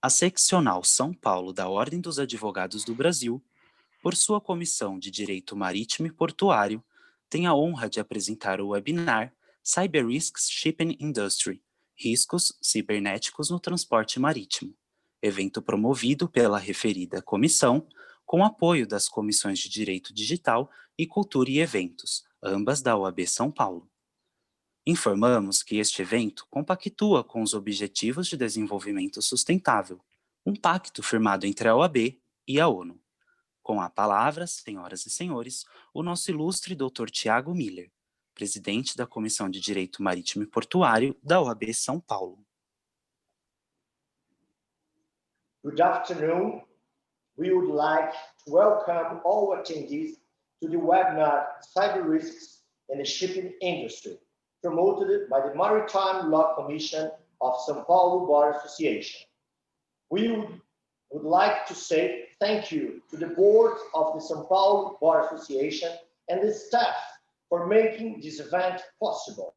A Seccional São Paulo da Ordem dos Advogados do Brasil, por sua Comissão de Direito Marítimo e Portuário, tem a honra de apresentar o webinar Cyber Risks Shipping Industry, Riscos Cibernéticos no Transporte Marítimo, evento promovido pela referida comissão, com apoio das Comissões de Direito Digital e Cultura e Eventos, ambas da OAB São Paulo. Informamos que este evento compactua com os Objetivos de Desenvolvimento Sustentável, um pacto firmado entre a OAB e a ONU. Com a palavra, senhoras e senhores, o nosso ilustre Dr. Tiago Miller, presidente da Comissão de Direito Marítimo e Portuário da OAB São Paulo. Good afternoon. We would like to welcome all attendees to the webinar Cyber Risks in the Shipping Industry, promoted by the Maritime Law Commission of São Paulo Bar Association. We would like to say thank you to the board of the São Paulo Bar Association and the staff for making this event possible.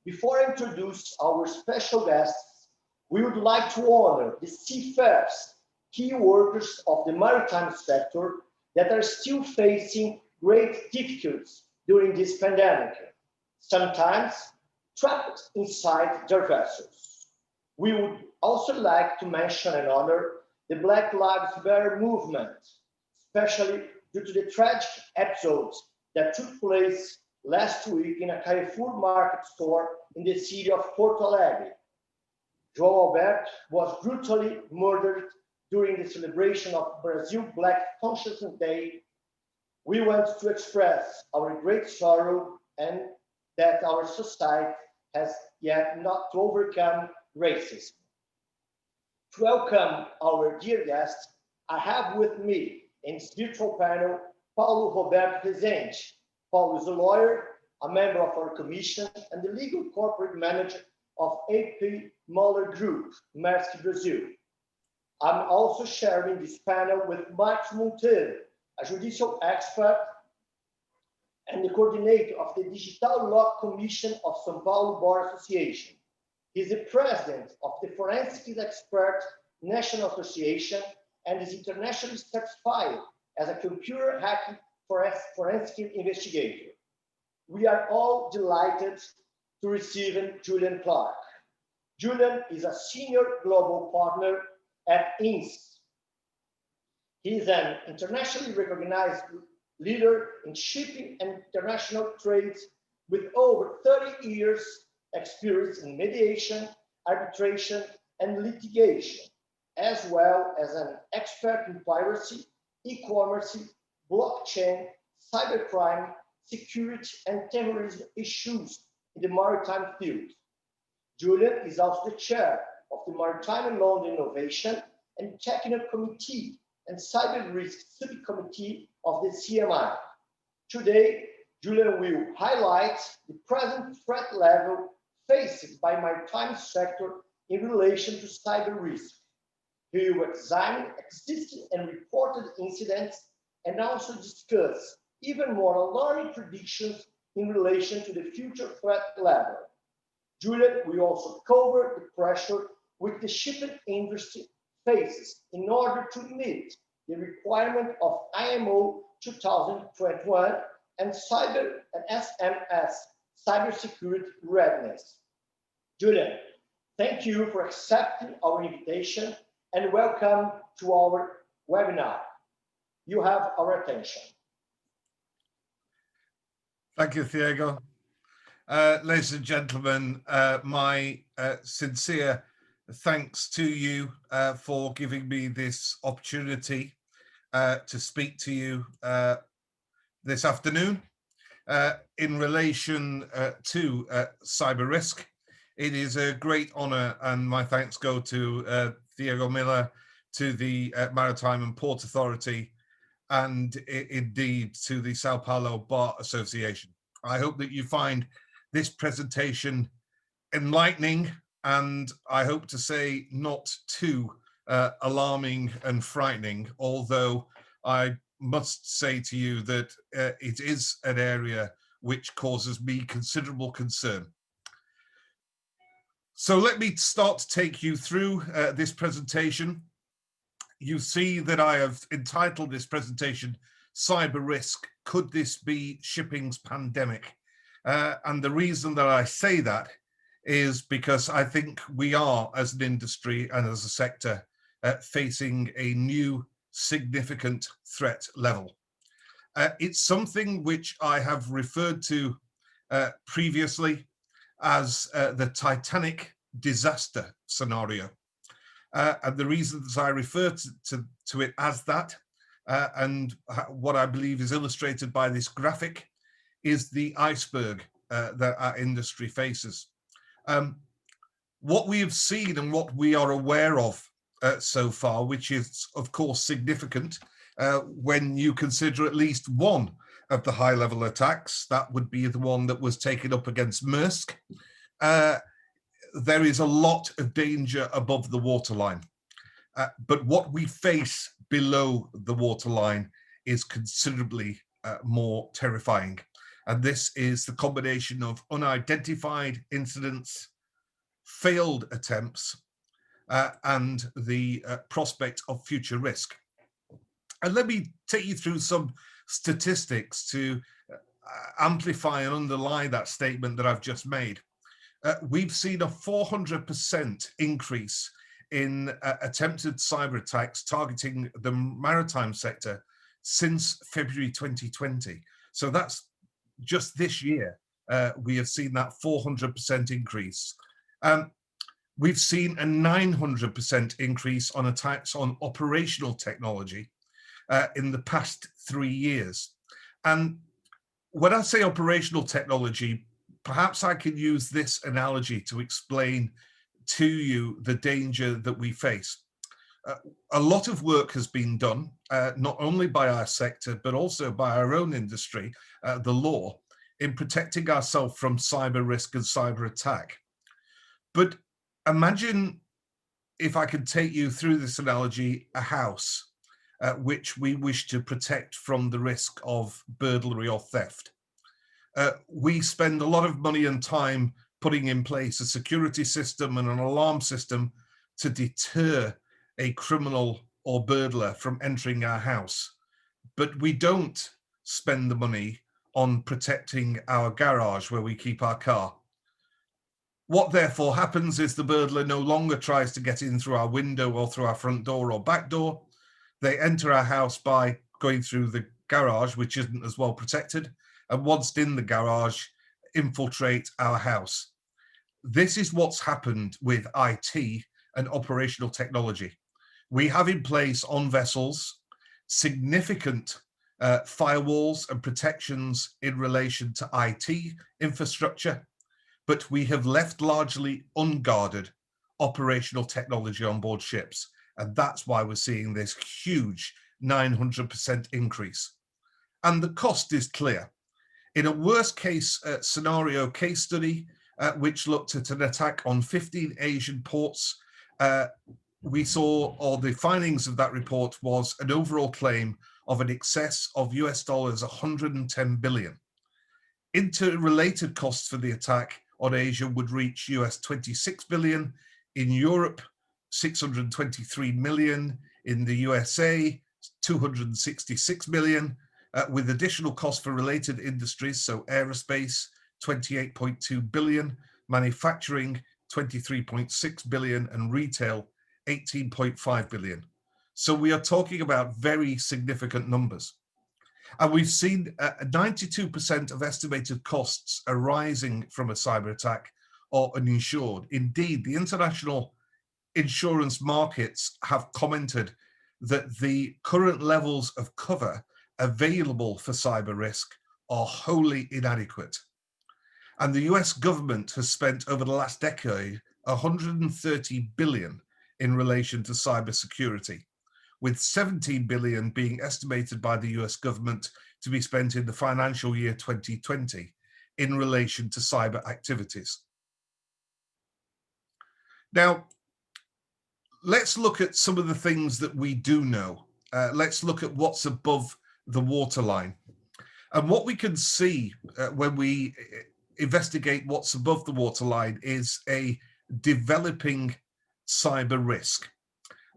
Before I introduce our special guests, we would like to honor the seafarers, key workers of the maritime sector that are still facing great difficulties during this pandemic, sometimes trapped inside their vessels. We would also like to mention and honor the Black Lives Matter movement, especially due to the tragic episodes that took place last week in a Carrefour market store in the city of Porto Alegre. João Alberto was brutally murdered during the celebration of Brazil Black Consciousness Day. We want to express our great sorrow and that our society has yet not to overcome racism. To welcome our dear guests, I have with me in this virtual panel, Paulo Roberto Rezende. Paulo is a lawyer, a member of our commission, and the legal corporate manager of AP Moller Group, Maersk Brazil. I'm also sharing this panel with Marcos Monteiro, a judicial expert and the coordinator of the Digital Law Commission of São Paulo Bar Association. He is the president of the Forensic Expert National Association and is internationally certified as a computer hacking forensic investigator. We are all delighted to receive Julian Clark. Julian is a senior global partner at Inscreva-se. He is an internationally recognized leader in shipping and international trade with over 30 years experience in mediation, arbitration, and litigation, as well as an expert in piracy, e-commerce, blockchain, cybercrime, security, and terrorism issues in the maritime field. Julian is also the chair of the Maritime Law and Innovation and Technical Committee and Cyber Risk Subcommittee of the CMI. Today, Julian will highlight the present threat level faced by maritime sector in relation to cyber risk. He will examine existing and reported incidents and also discuss even more alarming predictions in relation to the future threat level. Julian will also cover the pressure which the shipping industry faces in order to meet the requirement of IMO 2021 and cyber and SMS cybersecurity readiness. Julian, thank you for accepting our invitation and welcome to our webinar. You have our attention. Thank you, Thiago. Ladies and gentlemen, my sincere thanks to you for giving me this opportunity to speak to you this afternoon in relation to cyber risk. It is a great honor, and my thanks go to Thiago Miller, to the Maritime and Port Authority, and indeed to the Sao Paulo Bar Association. I hope that you find this presentation enlightening, and I hope to say not too alarming and frightening, although I must say to you that it is an area which causes me considerable concern. So let me start to take you through this presentation. You see that I have entitled this presentation, Cyber Risk, Could This Be Shipping's Pandemic? And the reason that I say that is because I think we are, as an industry and as a sector, facing a new significant threat level. It's something which I have referred to previously as the Titanic disaster scenario. And the reason that I refer to it as that, and what I believe is illustrated by this graphic, is the iceberg that our industry faces. What we have seen and what we are aware of so far, which is of course significant when you consider at least one of the high-level attacks, that would be the one that was taken up against Maersk. There is a lot of danger above the waterline, but what we face below the waterline is considerably more terrifying. And this is the combination of unidentified incidents, failed attempts, and the prospect of future risk. And let me take you through some statistics to amplify and underline that statement that I've just made. We've seen a 400% increase in attempted cyber attacks targeting the maritime sector since February 2020. So that's just this year, we have seen that 400% increase. We've seen a 900% increase on attacks on operational technology in the past 3 years. And when I say operational technology, perhaps I can use this analogy to explain to you the danger that we face. A lot of work has been done, not only by our sector, but also by our own industry, the law, in protecting ourselves from cyber risk and cyber attack. But imagine, if I could take you through this analogy, a house which we wish to protect from the risk of burglary or theft. We spend a lot of money and time putting in place a security system and an alarm system to deter a criminal or burglar from entering our house. But we don't spend the money on protecting our garage where we keep our car. What therefore happens is the burglar no longer tries to get in through our window or through our front door or back door. They enter our house by going through the garage, which isn't as well protected, and once in the garage, infiltrate our house. This is what's happened with IT and operational technology. We have in place on vessels significant firewalls and protections in relation to IT infrastructure, but we have left largely unguarded operational technology on board ships. And that's why we're seeing this huge 900% increase. And the cost is clear. In a worst case scenario case study, which looked at an attack on 15 Asian ports, we saw, or the findings of that report was an overall claim of an excess of US dollars 110 billion. Interrelated costs for the attack on Asia would reach US 26 billion, in Europe 623 million, in the USA 266 million, with additional costs for related industries, so aerospace 28.2 billion, manufacturing 23.6 billion, and retail 18.5 billion. So we are talking about very significant numbers. And we've seen 92% of estimated costs arising from a cyber attack are uninsured. Indeed, the international insurance markets have commented that the current levels of cover available for cyber risk are wholly inadequate. And the US government has spent over the last decade 130 billion in relation to cybersecurity, with 17 billion being estimated by the US government to be spent in the financial year 2020 in relation to cyber activities. Now, let's look at some of the things that we do know. Let's look at what's above the waterline. And what we can see when we investigate what's above the waterline is a developing cyber risk.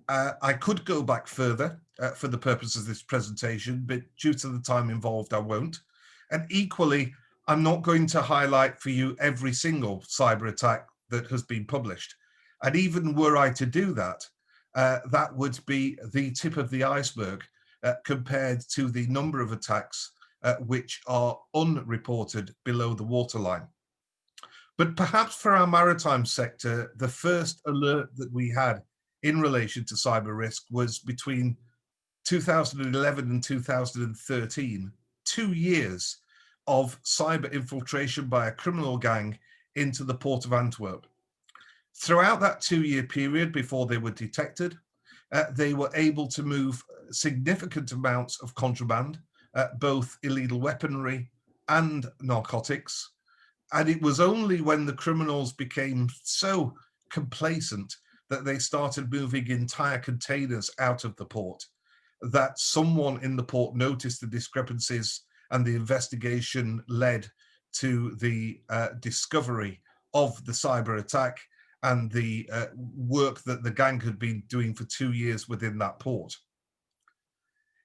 I could go back further for the purpose of this presentation, but due to the time involved, I won't. And equally, I'm not going to highlight for you every single cyber attack that has been published. And even were I to do that, that would be the tip of the iceberg compared to the number of attacks which are unreported below the waterline. But perhaps for our maritime sector, the first alert that we had in relation to cyber risk was between 2011 and 2013, 2 years of cyber infiltration by a criminal gang into the port of Antwerp. Throughout that 2-year period before they were detected, they were able to move significant amounts of contraband, both illegal weaponry and narcotics. And it was only when the criminals became so complacent that they started moving entire containers out of the port that someone in the port noticed the discrepancies, and the investigation led to the discovery of the cyber attack and the work that the gang had been doing for 2 years within that port.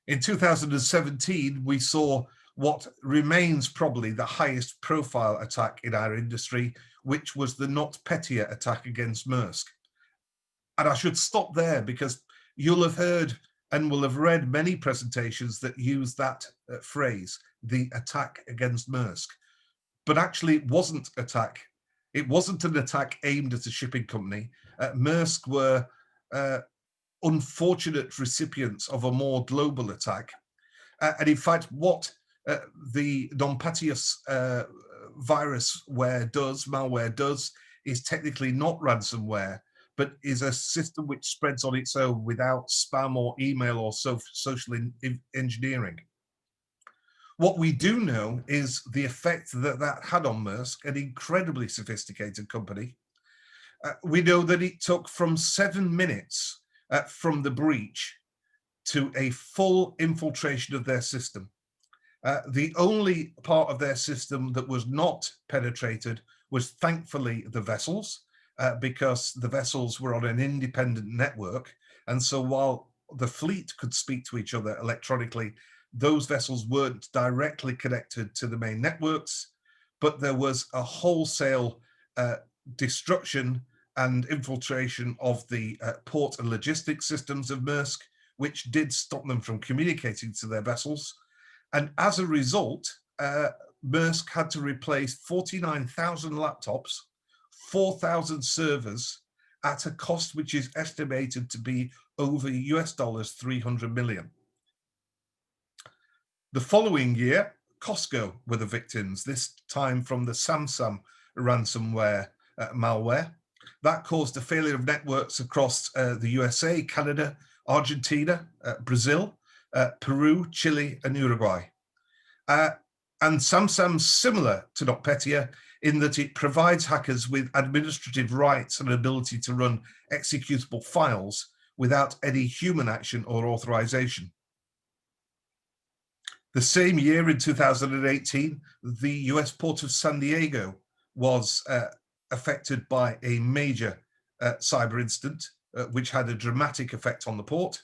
In 2017, we saw what remains probably the highest profile attack in our industry, which was the NotPetya attack against Maersk. And I should stop there because you'll have heard and will have read many presentations that use that phrase, the attack against Maersk. But actually it wasn't It wasn't an attack aimed at a shipping company. Maersk were unfortunate recipients of a more global attack. And in fact, what the NotPetya malware does, is technically not ransomware, but is a system which spreads on its own without spam or email or social engineering. What we do know is the effect that that had on Maersk, an incredibly sophisticated company. We know that it took from 7 minutes from the breach to a full infiltration of their system. The only part of their system that was not penetrated was thankfully the vessels, because the vessels were on an independent network. And so while the fleet could speak to each other electronically, those vessels weren't directly connected to the main networks, but there was a wholesale destruction and infiltration of the port and logistics systems of Maersk, which did stop them from communicating to their vessels. And as a result, Maersk had to replace 49,000 laptops, 4,000 servers at a cost which is estimated to be over US $300 million. The following year, Costco were the victims, this time from the Samsung ransomware malware. That caused a failure of networks across the USA, Canada, Argentina, Brazil, Peru, Chile, and Uruguay. And Samsung's similar to NotPetya in that it provides hackers with administrative rights and ability to run executable files without any human action or authorization. The same year, in 2018, the US port of San Diego was affected by a major cyber incident, which had a dramatic effect on the port.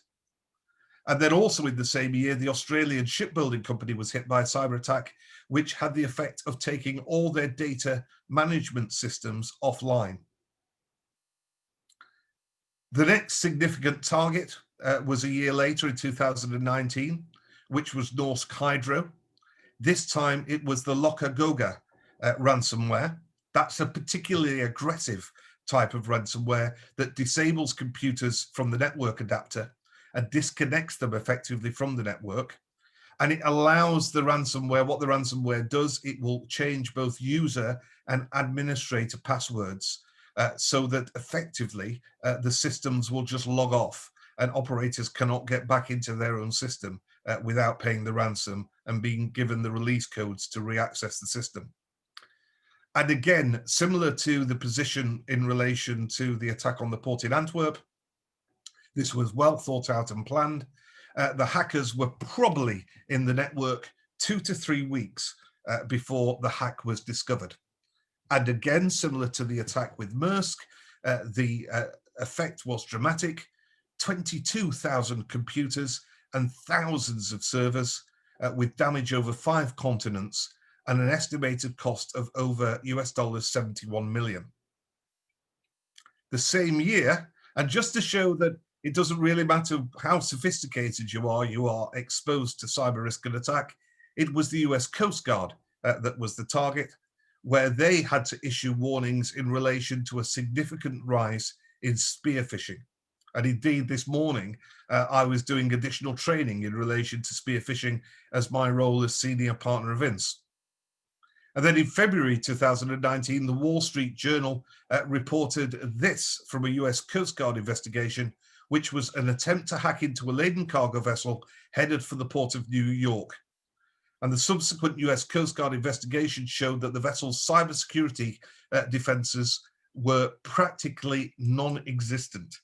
And then also in the same year, the Australian shipbuilding company was hit by a cyber attack, which had the effect of taking all their data management systems offline. The next significant target was a year later in 2019, which was Norsk Hydro. This time it was the Lokagoga ransomware. That's a particularly aggressive type of ransomware that disables computers from the network adapter and disconnects them effectively from the network. And it allows the ransomware, what the ransomware does, it will change both user and administrator passwords so that effectively the systems will just log off and operators cannot get back into their own system without paying the ransom and being given the release codes to re-access the system. And again, similar to the position in relation to the attack on the port in Antwerp, this was well thought out and planned. The hackers were probably in the network 2 to 3 weeks before the hack was discovered. And again, similar to the attack with Maersk, The effect was dramatic. 22,000 computers and thousands of servers, with damage over 5 continents and an estimated cost of over $71 million. The same year, and just to show that it doesn't really matter how sophisticated you are exposed to cyber risk and attack, it was the US Coast Guard that was the target, where they had to issue warnings in relation to a significant rise in spear phishing. And indeed, this morning, I was doing additional training in relation to spear phishing as my role as senior partner of INS. And then in February 2019, the Wall Street Journal reported this from a US Coast Guard investigation, which was an attempt to hack into a laden cargo vessel headed for the port of New York. And the subsequent US Coast Guard investigation showed that the vessel's cybersecurity defenses were practically non-existent.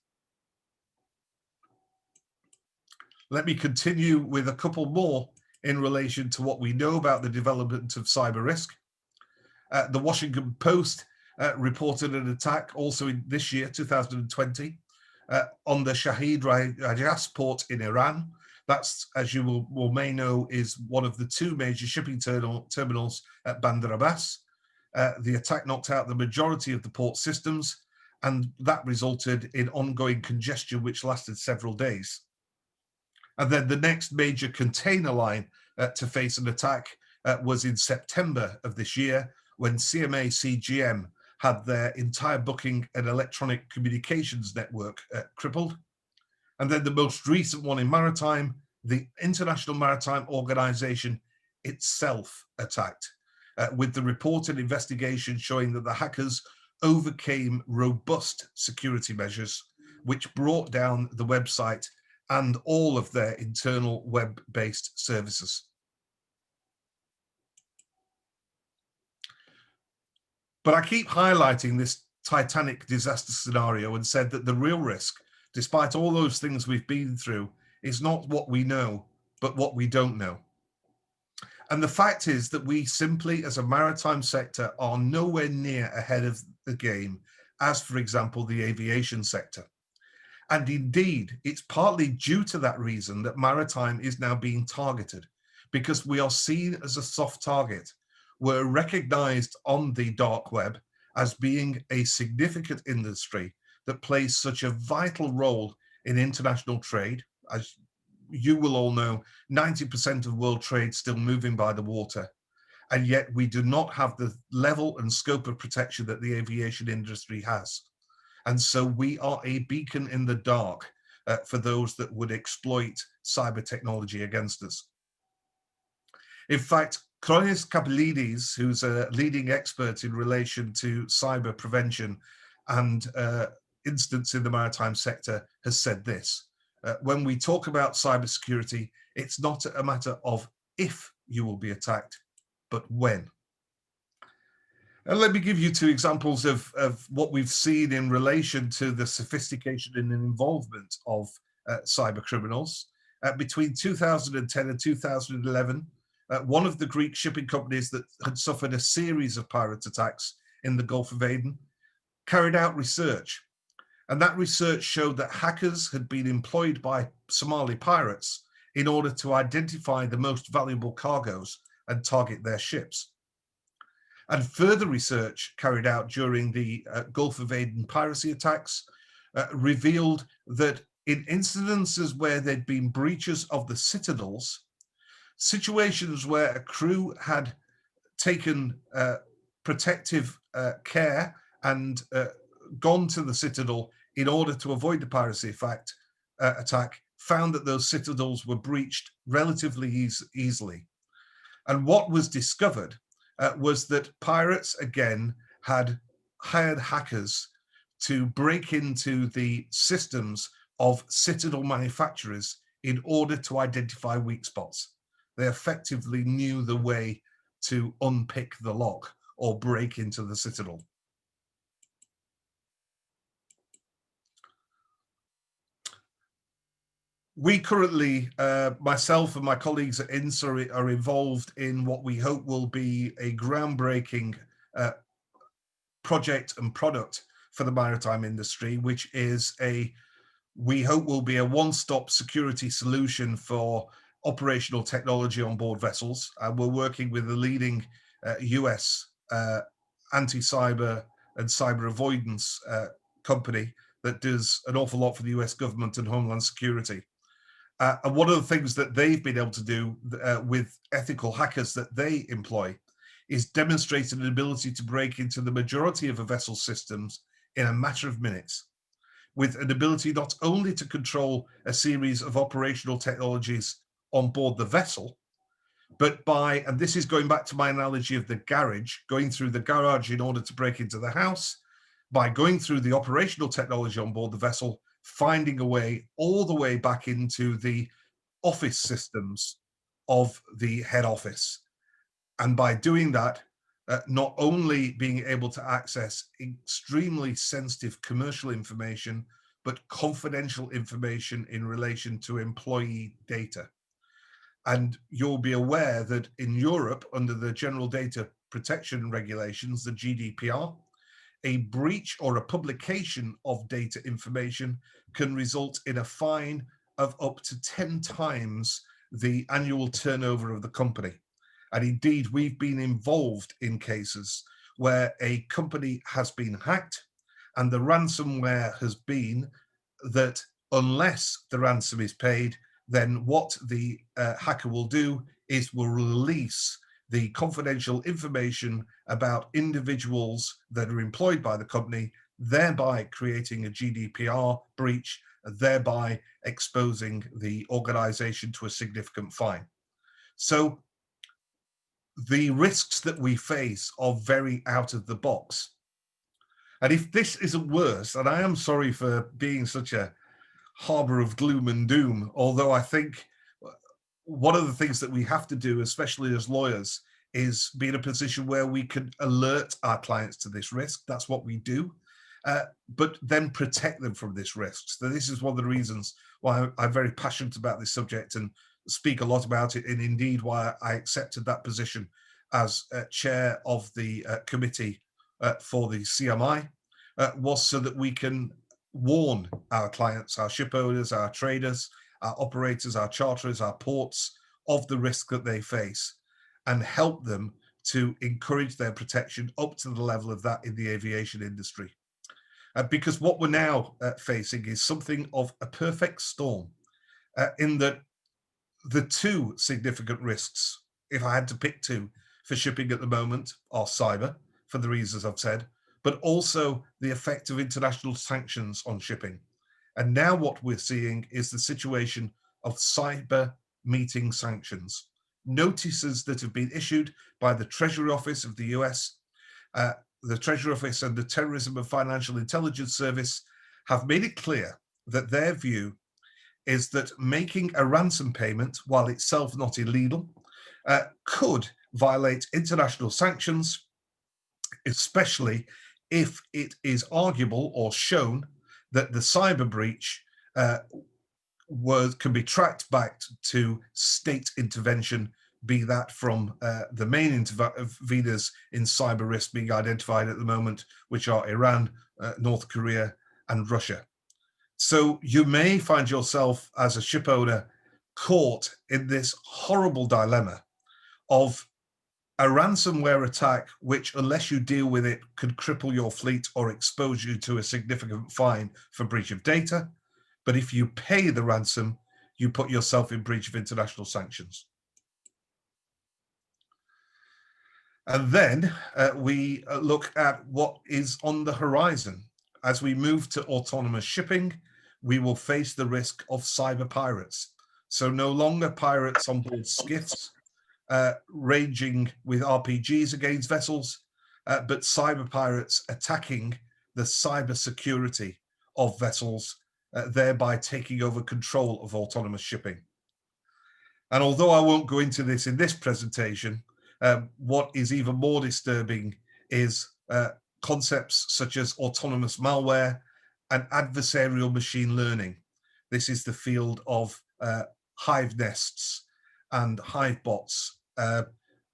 Let me continue with a couple more in relation to what we know about the development of cyber risk. The Washington Post reported an attack also in this year, 2020, on the Shahid Rajas port in Iran. That's, as you may know, is one of the 2 major shipping terminals at Bandar Abbas. The attack knocked out the majority of the port systems, and that resulted in ongoing congestion, which lasted several days. And then the next major container line to face an attack was in September of this year, when CMA CGM had their entire booking and electronic communications network crippled. And then the most recent one in maritime, the International Maritime Organization itself attacked, with the reported investigation showing that the hackers overcame robust security measures, which brought down the website and all of their internal web-based services. But I keep highlighting this Titanic disaster scenario and said that the real risk, despite all those things we've been through, is not what we know, but what we don't know. And the fact is that we simply, as a maritime sector, are nowhere near ahead of the game, as, for example, the aviation sector. And indeed, it's partly due to that reason that maritime is now being targeted, because we are seen as a soft target. We're recognized on the dark web as being a significant industry that plays such a vital role in international trade. As you will all know, 90% of world trade still moving by the water. And yet we do not have the level and scope of protection that the aviation industry has. And so we are a beacon in the dark for those that would exploit cyber technology against us. In fact, Kronis Kapelidis, who's a leading expert in relation to cyber prevention and incidents in the maritime sector, has said this. When we talk about cybersecurity, it's not a matter of if you will be attacked, but when. And let me give you 2 examples of what we've seen in relation to the sophistication and involvement of cyber criminals. Between 2010 and 2011, one of the Greek shipping companies that had suffered a series of pirate attacks in the Gulf of Aden carried out research. And that research showed that hackers had been employed by Somali pirates in order to identify the most valuable cargoes and target their ships. And further research carried out during the Gulf of Aden piracy attacks revealed that in incidences where there'd been breaches of the citadels, situations where a crew had taken protective care and gone to the citadel in order to avoid the piracy attack, found that those citadels were breached relatively easily. And what was discovered was that pirates, again, had hired hackers to break into the systems of citadel manufacturers in order to identify weak spots. They effectively knew the way to unpick the lock or break into the citadel. We currently, myself and my colleagues at INS are involved in what we hope will be a groundbreaking project and product for the maritime industry, which is we hope will be a one-stop security solution for operational technology on board vessels. And we're working with the leading US anti-cyber and cyber avoidance company that does an awful lot for the US government and Homeland Security. And one of the things that they've been able to do with ethical hackers that they employ is demonstrate an ability to break into the majority of a vessel's systems in a matter of minutes, with an ability not only to control a series of operational technologies on board the vessel, but by, and this is going back to my analogy of the garage, going through the garage in order to break into the house, by going through the operational technology on board the vessel, finding a way all the way back into the office systems of the head office. And by doing that, not only being able to access extremely sensitive commercial information, but confidential information in relation to employee data. And you'll be aware that in Europe, under the General Data Protection Regulations, the GDPR, a breach or a publication of data information can result in a fine of up to 10 times the annual turnover of the company. And indeed, we've been involved in cases where a company has been hacked and the ransomware has been that unless the ransom is paid, then what the hacker will do is will release the confidential information about individuals that are employed by the company, thereby creating a GDPR breach, thereby exposing the organization to a significant fine. So the risks that we face are very out of the box. And if this isn't worse, and I am sorry for being such a harbor of gloom and doom, although I think one of the things that we have to do, especially as lawyers, is be in a position where we can alert our clients to this risk. That's what we do, but then protect them from this risk. So this is one of the reasons why I'm very passionate about this subject and speak a lot about it, and indeed why I accepted that position as chair of the committee for the CMI, was so that we can warn our clients, our ship owners, our traders, our operators, our charterers, our ports of the risk that they face and help them to encourage their protection up to the level of that in the aviation industry. Because what we're now facing is something of a perfect storm in that the two significant risks, if I had to pick two for shipping at the moment, are cyber, for the reasons I've said, but also the effect of international sanctions on shipping. And now what we're seeing is the situation of cyber meeting sanctions. Notices that have been issued by the Treasury Office of the US, the Treasury Office and the Terrorism and Financial Intelligence Service have made it clear that their view is that making a ransom payment, while itself not illegal, could violate international sanctions, especially if it is arguable or shown that the cyber breach can be tracked back to state intervention, be that from the main interveners in cyber risk being identified at the moment, which are Iran, North Korea, and Russia. So you may find yourself as a ship owner caught in this horrible dilemma of a ransomware attack, which, unless you deal with it, could cripple your fleet or expose you to a significant fine for breach of data. But if you pay the ransom, you put yourself in breach of international sanctions. And then we look at what is on the horizon. As we move to autonomous shipping, we will face the risk of cyber pirates. So no longer pirates on board skiffs, ranging with RPGs against vessels, but cyber pirates attacking the cyber security of vessels, thereby taking over control of autonomous shipping. And although I won't go into this in this presentation, what is even more disturbing is concepts such as autonomous malware and adversarial machine learning. This is the field of hive nests and hive bots,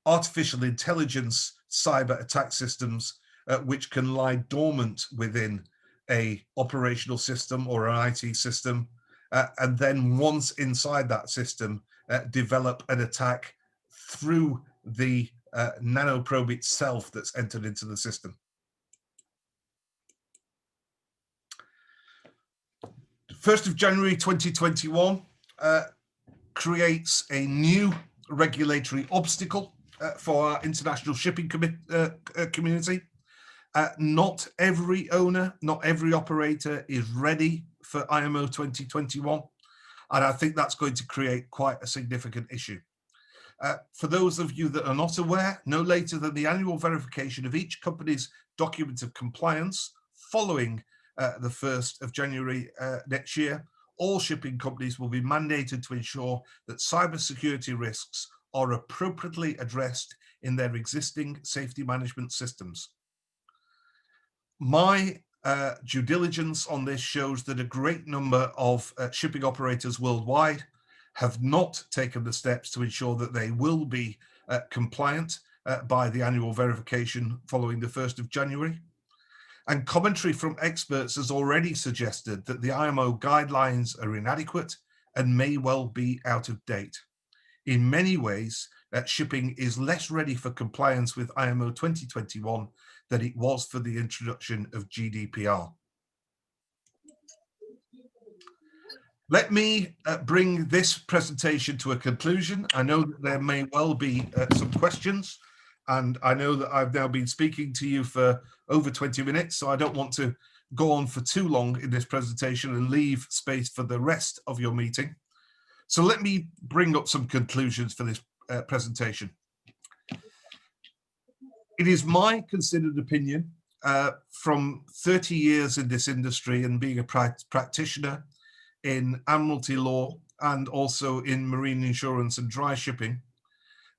artificial intelligence cyber attack systems which can lie dormant within a operational system or an IT system, and then once inside that system, develop an attack through the nanoprobe itself that's entered into the system. 1st of January 2021 creates a new regulatory obstacle for our international shipping community. Not every owner, not every operator is ready for IMO 2021, and I think that's going to create quite a significant issue. For those of you that are not aware, no later than the annual verification of each company's document of compliance following the 1st of January next year, all shipping companies will be mandated to ensure that cybersecurity risks are appropriately addressed in their existing safety management systems. My due diligence on this shows that a great number of shipping operators worldwide have not taken the steps to ensure that they will be compliant by the annual verification following the 1st of January. And commentary from experts has already suggested that the IMO guidelines are inadequate and may well be out of date. In many ways, shipping is less ready for compliance with IMO 2021 than it was for the introduction of GDPR. Let me bring this presentation to a conclusion. I know that there may well be some questions, and I know that I've now been speaking to you for over 20 minutes, so I don't want to go on for too long in this presentation and leave space for the rest of your meeting. So let me bring up some conclusions for this presentation. It is my considered opinion from 30 years in this industry and being a practitioner in Admiralty law and also in marine insurance and dry shipping,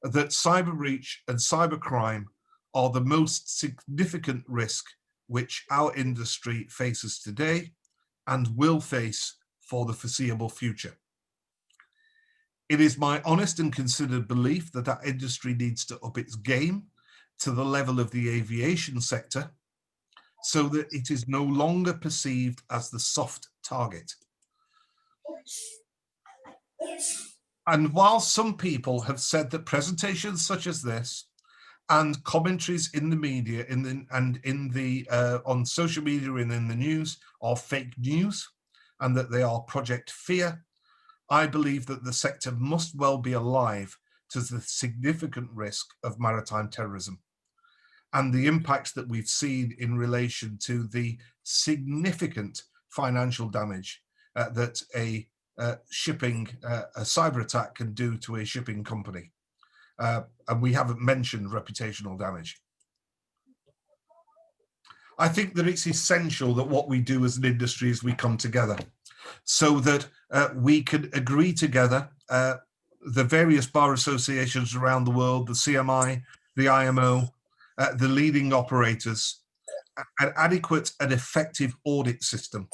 that cyber breach and cybercrime are the most significant risk which our industry faces today and will face for the foreseeable future. It is my honest and considered belief that our industry needs to up its game to the level of the aviation sector so that it is no longer perceived as the soft target. And while some people have said that presentations such as this and commentaries in the media on social media and in the news are fake news and that they are Project Fear, I believe that the sector must well be alive to the significant risk of maritime terrorism and the impacts that we've seen in relation to the significant financial damage that a cyber attack can do to a shipping company. And we haven't mentioned reputational damage. I think that it's essential that what we do as an industry is we come together so that we can agree together, the various bar associations around the world, the CMI, the IMO, the leading operators, an adequate and effective audit system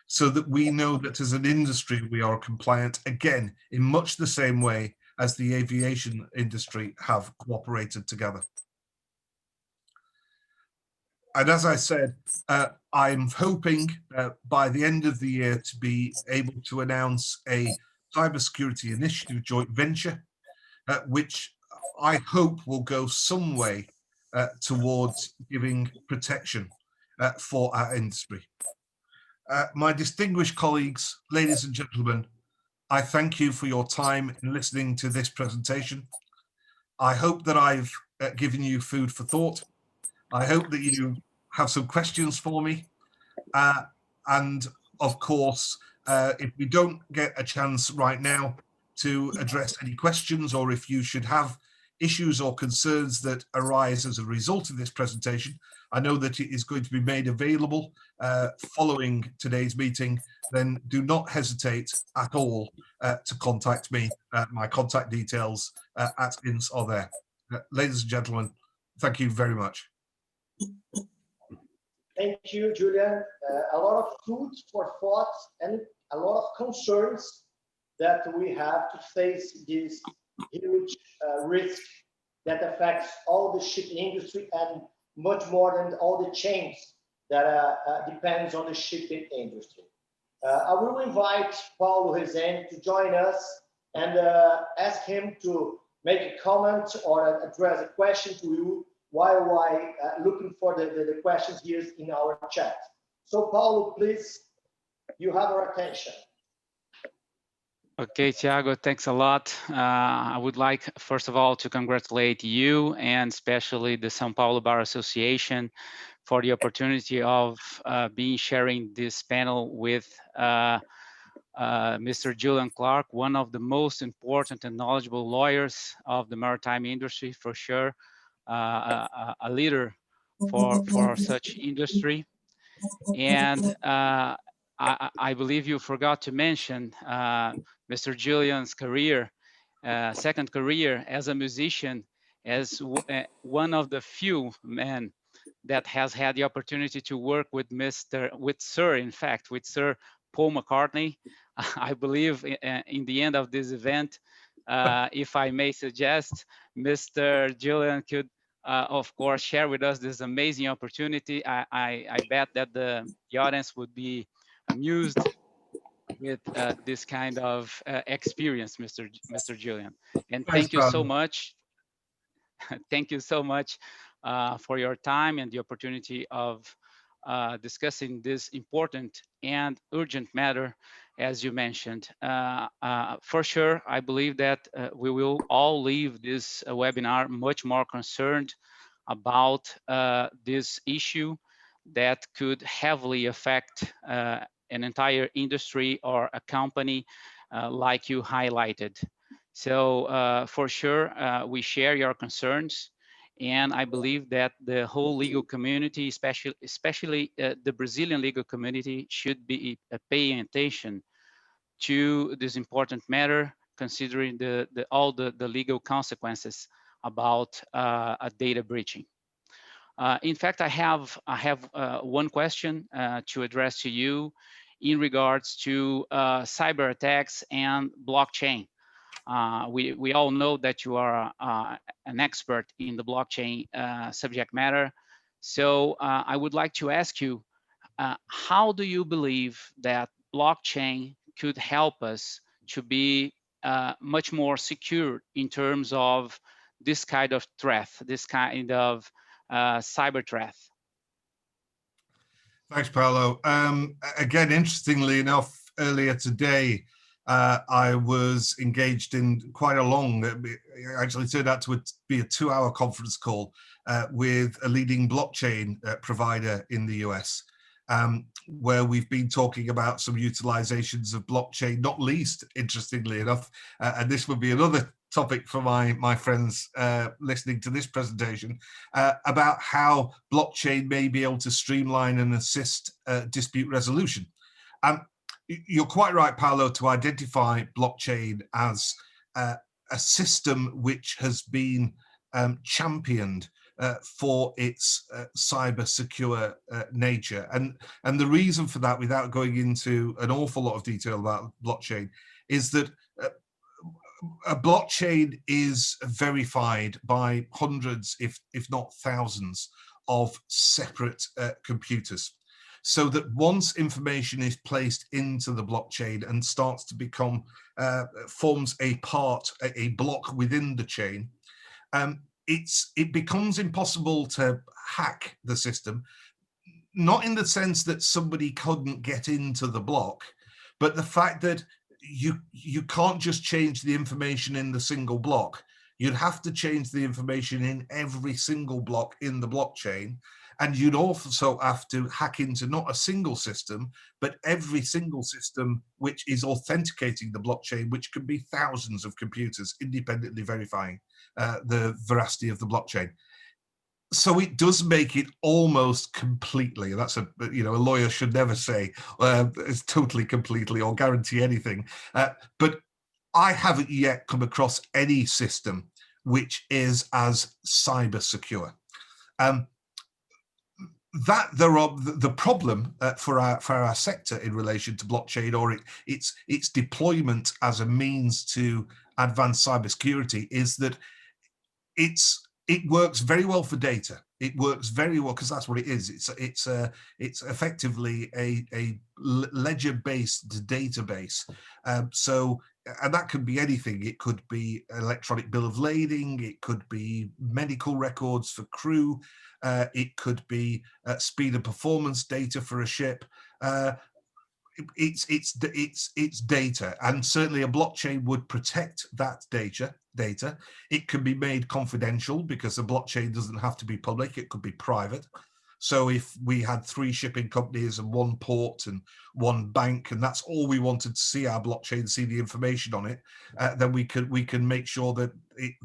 so that we know that as an industry we are compliant, again, in much the same way as the aviation industry have cooperated together. And as I said, I'm hoping by the end of the year to be able to announce a cybersecurity initiative joint venture, which I hope will go some way towards giving protection for our industry. My distinguished colleagues, ladies and gentlemen, I thank you for your time in listening to this presentation. I hope that I've given you food for thought. I hope that you have some questions for me. And of course, if we don't get a chance right now to address any questions, or if you should have issues or concerns that arise as a result of this presentation, I know that it is going to be made available following today's meeting, then do not hesitate at all to contact me. My contact details at INS are there. Ladies and gentlemen, thank you very much. Thank you, Julian. A lot of food for thought and a lot of concerns that we have to face this huge risk that affects all the shipping industry and much more than all the chains that depends on the shipping industry. I will invite Paulo Rezende to join us and ask him to make a comment or address a question to you while I looking for the questions here in our chat. So Paulo, please, you have our attention. Okay, Thiago, thanks a lot. I would like, first of all, to congratulate you and especially the São Paulo Bar Association for the opportunity of being sharing this panel with Mr. Julian Clark, one of the most important and knowledgeable lawyers of the maritime industry, for sure, a leader for such industry. And I believe you forgot to mention Mr. Julian's career, second career as a musician, as one of the few men that has had the opportunity to work with Sir Paul McCartney. I believe in the end of this event, if I may suggest, Mr. Julian could, of course, share with us this amazing opportunity. I bet that the audience would be amused with this kind of experience, Mr. Julian. And Thanks, thank you so Paulo. much. Thank you so much for your time and the opportunity of discussing this important and urgent matter, as you mentioned. For sure, I believe that we will all leave this webinar much more concerned about this issue that could heavily affect an entire industry or a company like you highlighted. So for sure, we share your concerns. And I believe that the whole legal community, especially the Brazilian legal community, should be paying attention to this important matter, considering all the legal consequences about a data breaching. In fact, I have one question to address to you in regards to cyber attacks and blockchain. We all know that you are an expert in the blockchain subject matter. So I would like to ask you, how do you believe that blockchain could help us to be much more secure in terms of this kind of threat, this kind of cyber threat? Thanks, Paulo. Again, interestingly enough, earlier today, I was engaged in quite a long, actually turned out to be a 2-hour conference call with a leading blockchain provider in the US, where we've been talking about some utilizations of blockchain, not least, interestingly enough, and this would be another topic for my friends listening to this presentation, about how blockchain may be able to streamline and assist dispute resolution. You're quite right, Paulo, to identify blockchain as a system which has been championed for its cyber secure nature. And the reason for that, without going into an awful lot of detail about blockchain, is that a blockchain is verified by hundreds, if not thousands, of separate computers. So that once information is placed into the blockchain and starts to become, forms a block within the chain, it becomes impossible to hack the system, not in the sense that somebody couldn't get into the block, but the fact that you can't just change the information in the single block. You'd have to change the information in every single block in the blockchain. And you'd also have to hack into not a single system, but every single system which is authenticating the blockchain, which could be thousands of computers independently verifying the veracity of the blockchain. So it does make it almost completely, that's a lawyer should never say it's totally completely or guarantee anything. But I haven't yet come across any system which is as cyber secure. The problem for our sector in relation to blockchain or its deployment as a means to advance cybersecurity is that it works very well for data. It works very well because that's what it is. It's effectively a ledger-based database. And that could be anything. It could be electronic bill of lading. It could be medical records for crew. It could be speed and performance data for a ship. It's data, and certainly a blockchain would protect that data. It can be made confidential because a blockchain doesn't have to be public, it could be private. So if we had 3 shipping companies and 1 port and 1 bank, and that's all we wanted to see our blockchain, see the information on it, then we can make sure that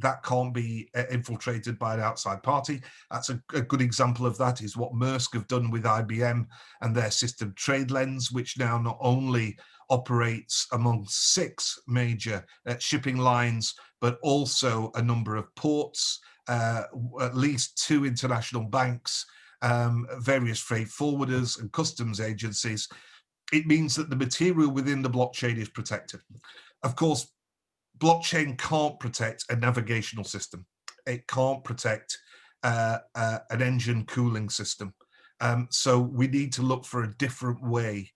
that can't be infiltrated by an outside party. That's a good example of that is what Maersk have done with IBM and their system TradeLens, which now not only operates among 6 major shipping lines, but also a number of ports, at least 2 international banks, various freight forwarders and customs agencies. It means that the material within the blockchain is protected. Of course, blockchain can't protect a navigational system. It can't protect an engine cooling system. So we need to look for a different way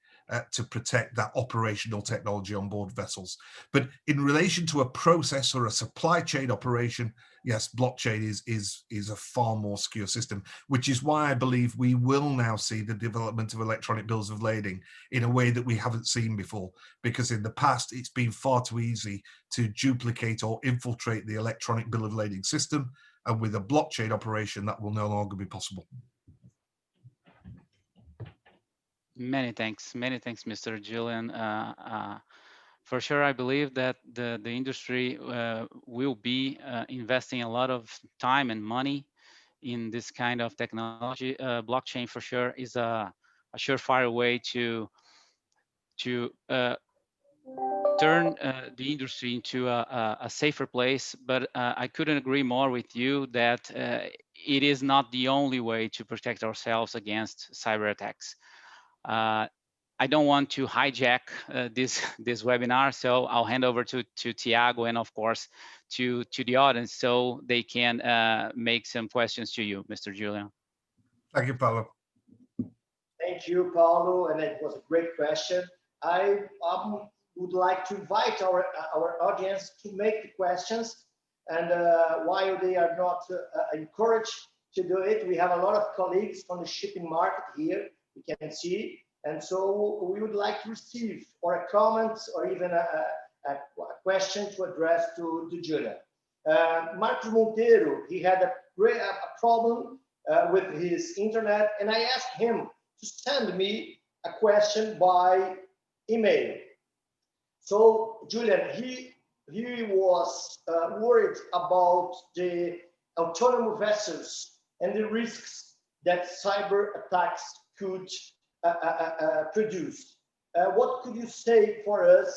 to protect that operational technology on board vessels. But in relation to a process or a supply chain operation, yes, blockchain is a far more secure system, which is why I believe we will now see the development of electronic bills of lading in a way that we haven't seen before, because in the past it's been far too easy to duplicate or infiltrate the electronic bill of lading system, and with a blockchain operation that will no longer be possible. Many thanks, Mr. Julian. For sure, I believe that the industry will be investing a lot of time and money in this kind of technology. Blockchain for sure is a surefire way to turn the industry into a safer place. But I couldn't agree more with you that it is not the only way to protect ourselves against cyber attacks. I don't want to hijack this webinar, so I'll hand over to Tiago and of course to the audience so they can make some questions to you, Mr. Julian. Thank you, Paulo. Thank you, Paulo, and it was a great question. I would like to invite our audience to make the questions, and while they are not encouraged to do it, we have a lot of colleagues from the shipping market here, we can see, and so we would like to receive or a comment or even a question to address to Julian. Marcos Monteiro, he had a problem with his internet, and I asked him to send me a question by email. So Julian, he was worried about the autonomous vessels and the risks that cyber attacks could produce. What could you say for us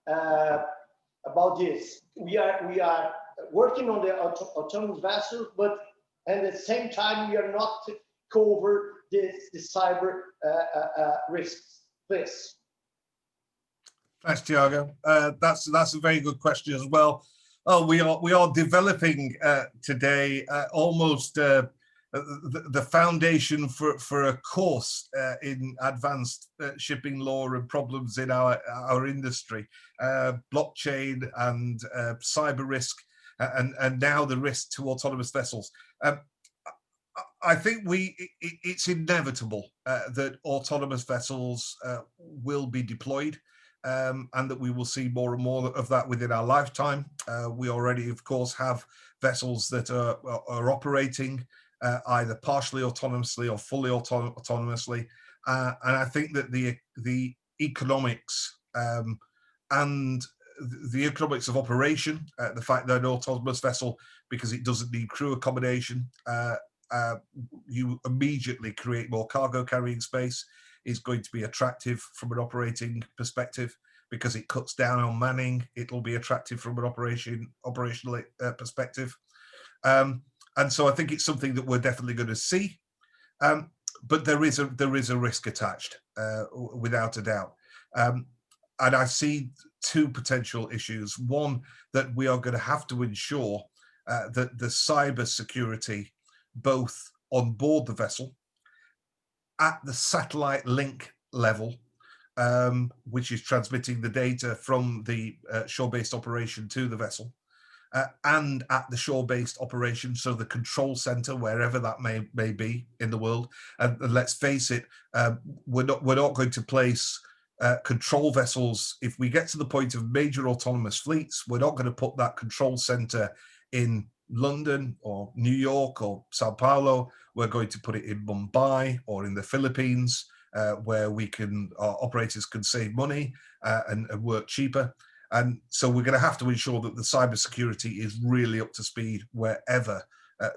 about this? We are working on the autonomous vessels, but at the same time we are not cover the cyber risks. Please. Thanks, Tiago. That's a very good question as well. Oh, we are developing today almost the foundation for a course in advanced shipping law and problems in our industry, blockchain and cyber risk, and now the risk to autonomous vessels. I think it's inevitable that autonomous vessels will be deployed, and that we will see more and more of that within our lifetime. We already, of course, have vessels that are operating either partially autonomously or fully autonomously, and I think that the economics and the economics of operation, the fact that an autonomous vessel, because it doesn't need crew accommodation, you immediately create more cargo carrying space, is going to be attractive from an operating perspective because it cuts down on manning. It'll be attractive from an operational perspective. And so I think it's something that we're definitely going to see. But there is a risk attached, without a doubt. And I see 2 potential issues. One, that we are going to have to ensure that the cyber security, both on board the vessel at the satellite link level, which is transmitting the data from the shore-based operation to the vessel, and at the shore-based operation, so the control center, wherever that may be in the world. And let's face it, we're not going to place control vessels. If we get to the point of major autonomous fleets, we're not going to put that control center in London or New York or Sao Paulo. We're going to put it in Mumbai or in the Philippines, where operators can save money and work cheaper. And so we're going to have to ensure that the cybersecurity is really up to speed wherever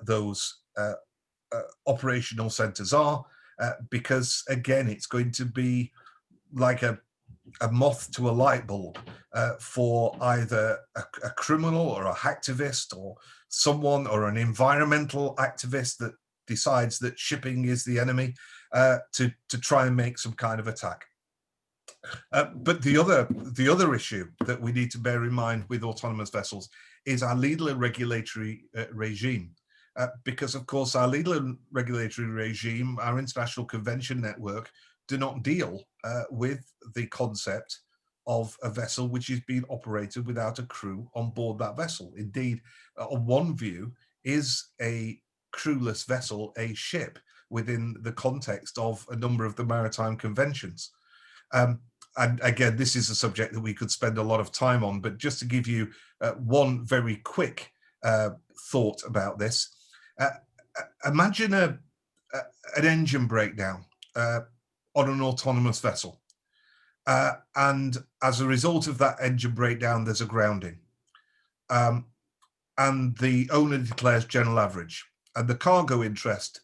those operational centers are, because again, it's going to be like a moth to a light bulb for either a criminal or a hacktivist or someone or an environmental activist that decides that shipping is the enemy, to try and make some kind of attack. But the other issue that we need to bear in mind with autonomous vessels is our legal and regulatory regime. Because of course our legal and regulatory regime, our international convention network, do not deal with the concept of a vessel which is being operated without a crew on board that vessel. Indeed, on one view, is a crewless vessel a ship within the context of a number of the maritime conventions? And again, this is a subject that we could spend a lot of time on, but just to give you one very quick thought about this, imagine an engine breakdown on an autonomous vessel. And as a result of that engine breakdown, there's a grounding. And the owner declares general average. And the cargo interest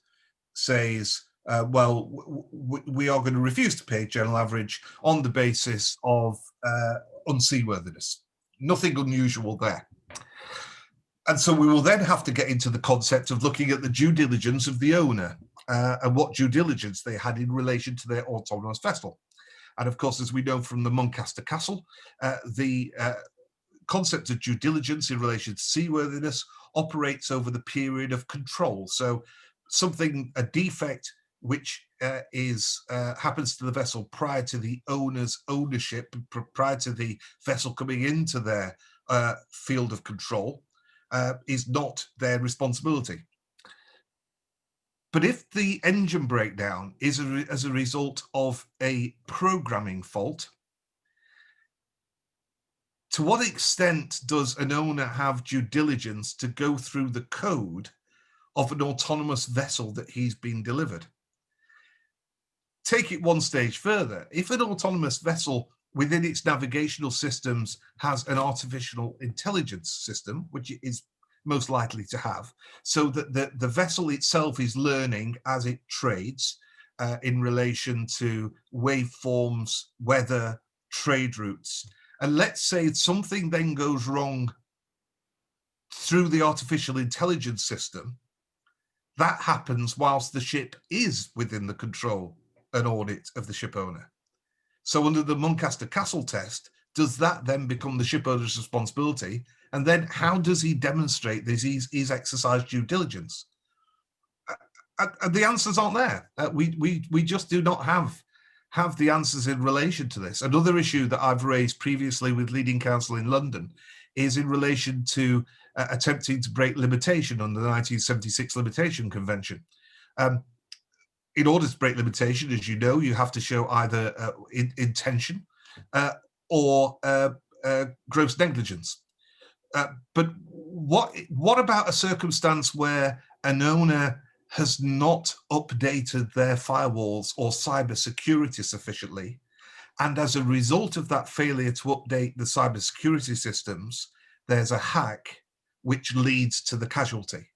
says, well, we are going to refuse to pay general average on the basis of unseaworthiness. Nothing unusual there. And so we will then have to get into the concept of looking at the due diligence of the owner and what due diligence they had in relation to their autonomous vessel. And of course, as we know from the Muncaster Castle, the concept of due diligence in relation to seaworthiness operates over the period of control. So a defect which happens to the vessel prior to the owner's ownership, prior to the vessel coming into their field of control, is not their responsibility. But if the engine breakdown is as a result of a programming fault, to what extent does an owner have due diligence to go through the code of an autonomous vessel that he's been delivered? Take it one stage further. If an autonomous vessel within its navigational systems has an artificial intelligence system, which it is most likely to have, so that the vessel itself is learning as it trades in relation to waveforms, weather, trade routes. And let's say something then goes wrong through the artificial intelligence system, that happens whilst the ship is within the control and audit of the ship owner. So under the Muncaster Castle test, does that then become the ship owner's responsibility? And then how does he demonstrate that he's exercised due diligence? And the answers aren't there. We just do not have the answers in relation to this. Another issue that I've raised previously with leading counsel in London is in relation to attempting to break limitation under the 1976 Limitation Convention. In order to break limitation, as you know, you have to show either intention or gross negligence. But what about a circumstance where an owner has not updated their firewalls or cybersecurity sufficiently, and as a result of that failure to update the cybersecurity systems, there's a hack which leads to the casualty?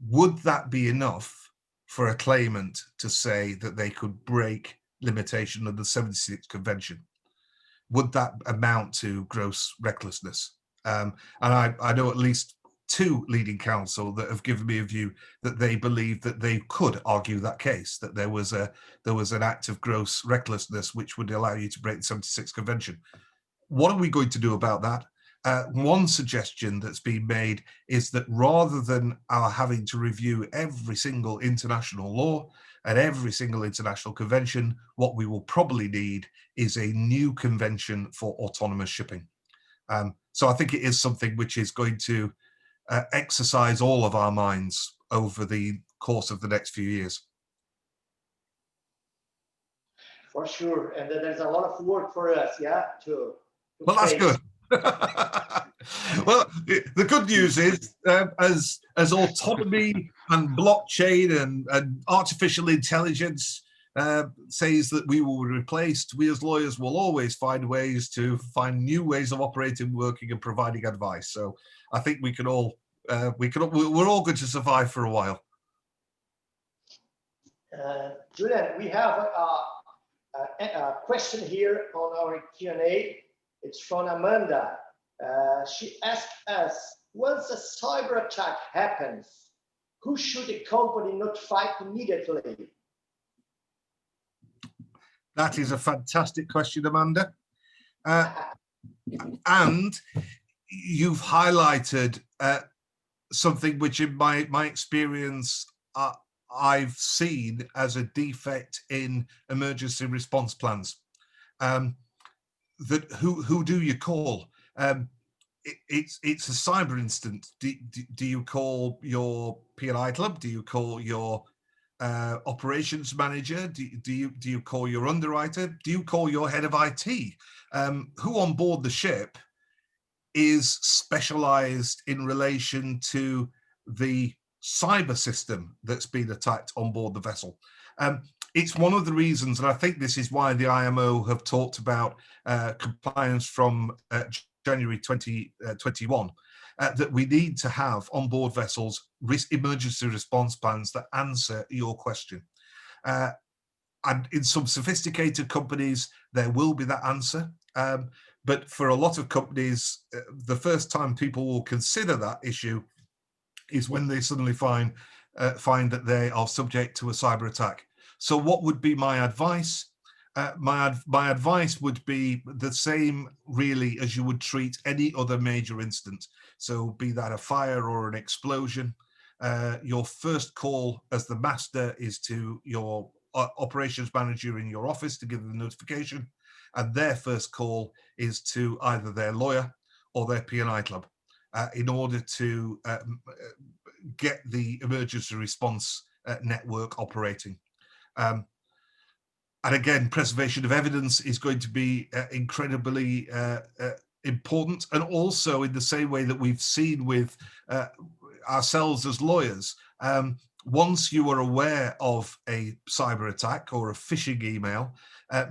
Would that be enough for a claimant to say that they could break limitation of the 76 Convention? Would that amount to gross recklessness? And I know at least two leading counsel that have given me a view that they believe that they could argue that case, that there was an act of gross recklessness which would allow you to break the 76 Convention. What are we going to do about that? One suggestion that's been made is that rather than our having to review every single international law and every single international convention, what we will probably need is a new convention for autonomous shipping. So I think it is something which is going to exercise all of our minds over the course of the next few years. For sure, and there's a lot of work for us, yeah, to well, that's face. good. Well, the good news is, as autonomy and blockchain and artificial intelligence says that we will be replaced, we as lawyers will always find ways to find new ways of operating, working, and providing advice. So I think we can all, we're all going to survive for a while. Julian, we have a question here on our Q&A. It's from Amanda. She asked us, once a cyber attack happens, who should the company notify immediately? That is a fantastic question, Amanda. And you've highlighted something which in my experience I've seen as a defect in emergency response plans. That who do you call? It's a cyber incident. Do you call your P&I club? Do you call your operations manager? Do you call your underwriter? Do you call your head of IT? Who on board the ship is specialized in relation to the cyber system that's been attacked on board the vessel? It's one of the reasons, and I think this is why the IMO have talked about compliance from January 2021, that we need to have onboard vessels emergency response plans that answer your question. And in some sophisticated companies, there will be that answer. But for a lot of companies, the first time people will consider that issue is when they suddenly find that they are subject to a cyber attack. So what would be my advice? My advice would be the same, really, as you would treat any other major incident. So be that a fire or an explosion, your first call as the master is to your operations manager in your office to give them the notification, and their first call is to either their lawyer or their P&I club in order to get the emergency response network operating. And again, preservation of evidence is going to be incredibly important. And also in the same way that we've seen with ourselves as lawyers, once you are aware of a cyber attack or a phishing email,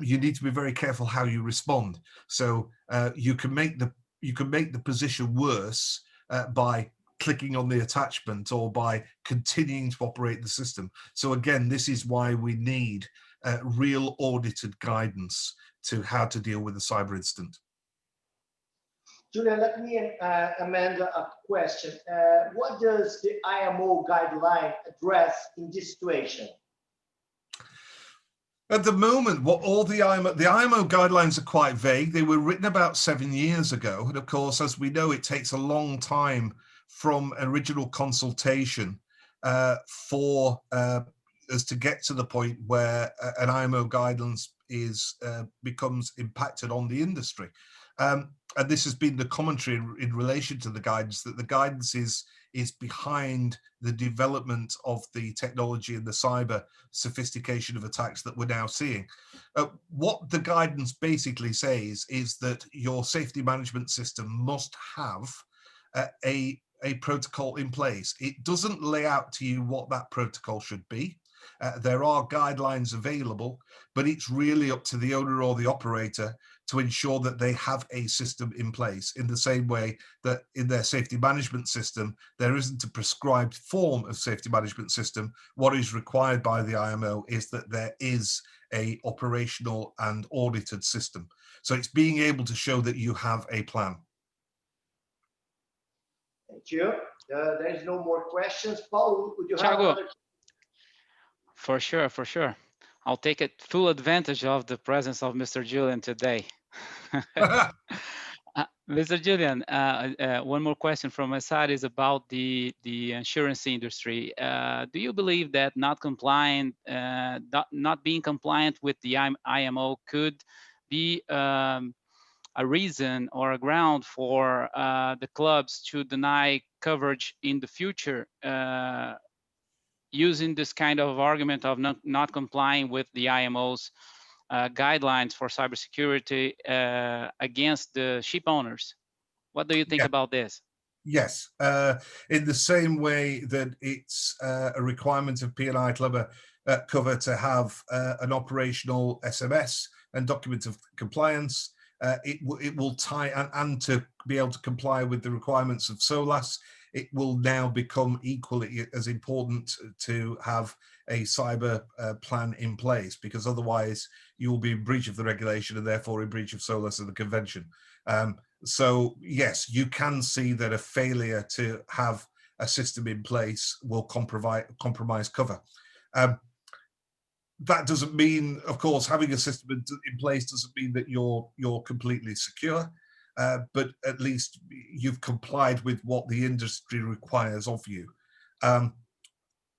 you need to be very careful how you respond. So you can make the position worse by clicking on the attachment or by continuing to operate the system. So again, this is why we need real audited guidance to how to deal with a cyber incident. Julian, let me amend a question. What does the IMO guideline address in this situation? At the moment, what all the IMO guidelines are quite vague. They were written about 7 years ago, and of course, as we know, it takes a long time from original consultation for us to get to the point where an IMO guidance becomes impacted on the industry. And this has been the commentary in relation to the guidance, that the guidance is behind the development of the technology and the cyber sophistication of attacks that we're now seeing. What the guidance basically says is that your safety management system must have a protocol in place. It doesn't lay out to you what that protocol should be. There are guidelines available, but it's really up to the owner or the operator to ensure that they have a system in place, in the same way that in their safety management system, there isn't a prescribed form of safety management system. What is required by the IMO is that there is a operational and audited system. So it's being able to show that you have a plan. Thank you. There is no more questions. Paul, would you have Thiago, another? for sure. I'll take full advantage of the presence of Mr. Julian today. Mr. Julian, one more question from my side is about the insurance industry. Do you believe that not being compliant with the IMO could be a reason or a ground for the clubs to deny coverage in the future, using this kind of argument of not complying with the IMO's guidelines for cybersecurity against the ship owners? What do you think Yeah. about this? Yes, in the same way that it's a requirement of P&I Club cover to have an operational SMS and document of compliance, it will tie and to be able to comply with the requirements of SOLAS. It will now become equally as important to have a cyber plan in place, because otherwise you will be in breach of the regulation and therefore in breach of SOLAS and the convention. So yes, you can see that a failure to have a system in place will compromise cover. That doesn't mean, of course, having a system in place doesn't mean that you're completely secure, but at least you've complied with what the industry requires of you.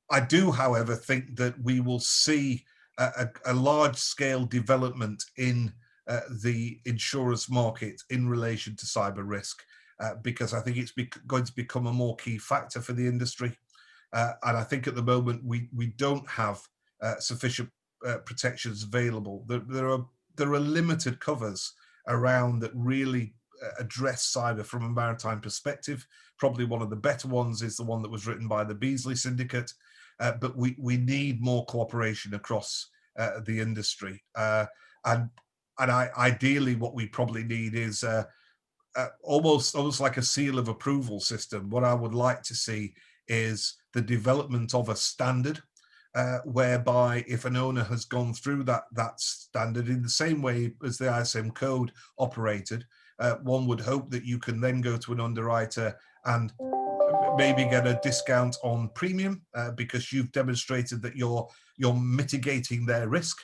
I do, however, think that we will see a large-scale development in the insurance market in relation to cyber risk, because I think it's going to become a more key factor for the industry. And I think at the moment we don't have sufficient protections available. There are limited covers around that really address cyber from a maritime perspective. Probably one of the better ones is the one that was written by the Beazley Syndicate, but we need more cooperation across the industry. And ideally, what we probably need is almost like a seal of approval system. What I would like to see is the development of a standard, whereby if an owner has gone through that standard in the same way as the ISM code operated, one would hope that you can then go to an underwriter and maybe get a discount on premium because you've demonstrated that you're mitigating their risk.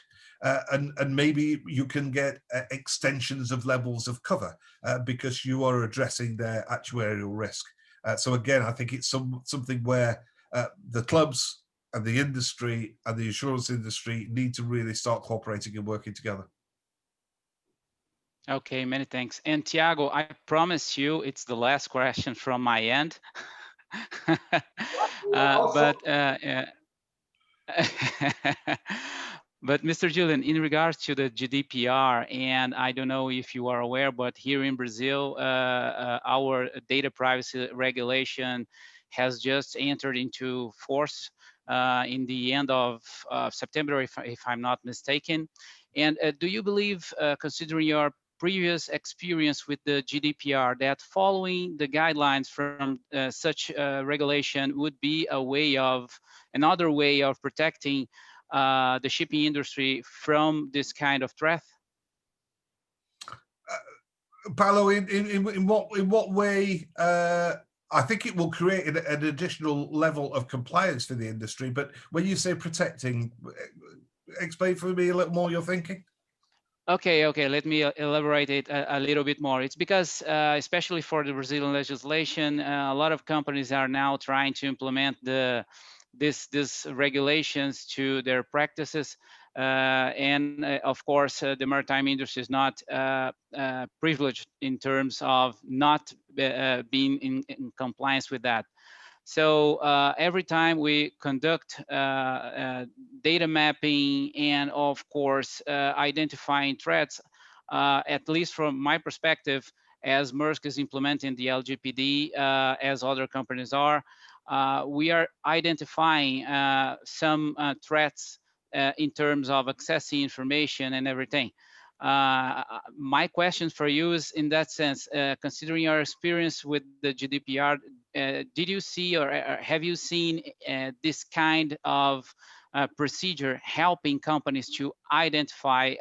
And maybe you can get extensions of levels of cover because you are addressing their actuarial risk. So again, I think it's something where the clubs and the industry and the insurance industry need to really start cooperating and working together. Okay, many thanks. And Tiago, I promise you it's the last question from my end. But Mr. Julian, in regards to the GDPR, and I don't know if you are aware, but here in Brazil, our data privacy regulation has just entered into force in the end of September, if I'm not mistaken. And do you believe, considering your previous experience with the GDPR, that following the guidelines from such regulation would be another way of protecting the shipping industry from this kind of threat? Paolo, in what way? I think it will create an additional level of compliance for the industry. But when you say protecting, explain for me a little more your thinking. Okay, let me elaborate it a little bit more. It's because, especially for the Brazilian legislation, a lot of companies are now trying to implement these regulations to their practices. And of course, the maritime industry is not privileged in terms of not being in compliance with that. So every time we conduct data mapping and of course identifying threats, at least from my perspective, as Maersk is implementing the LGPD, as other companies are, we are identifying some threats in terms of accessing information and everything. My question for you is in that sense, considering your experience with the GDPR, did you see or have you seen this kind of procedure helping companies to identify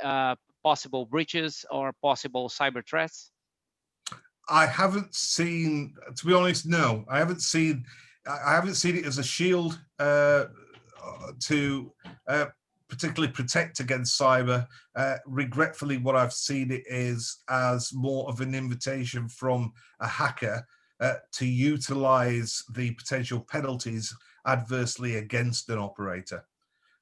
possible breaches or possible cyber threats? I haven't seen, to be honest, no. I haven't seen it as a shield to particularly protect against cyber. Regretfully, what I've seen it is as more of an invitation from a hacker to utilize the potential penalties adversely against an operator.